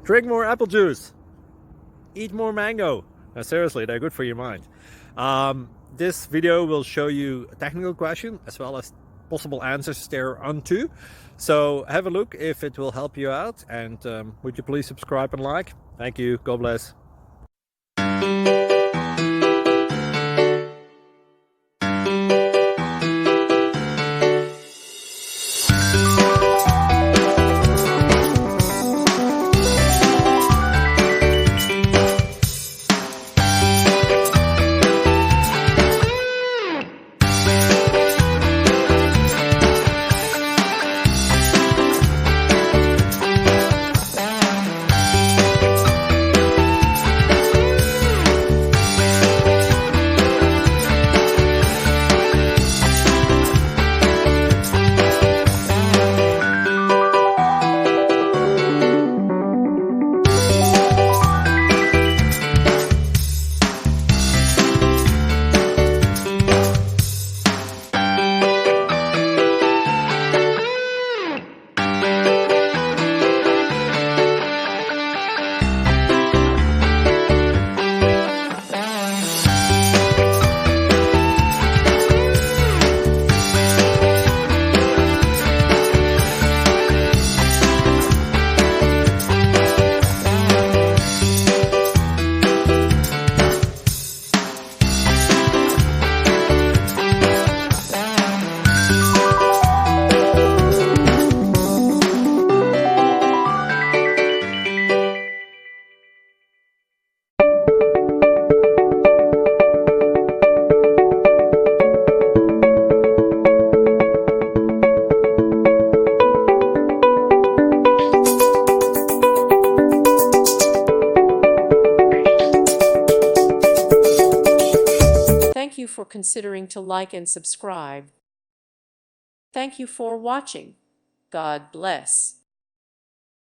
Drink more apple juice. Eat more mango. Now, seriously, they're good for your mind. This video will show you a technical question as well as possible answers thereunto. So have a look if it will help you out, and would you please subscribe and like? Thank you. God bless. Thank you for considering to like and subscribe. Thank you for watching. God bless.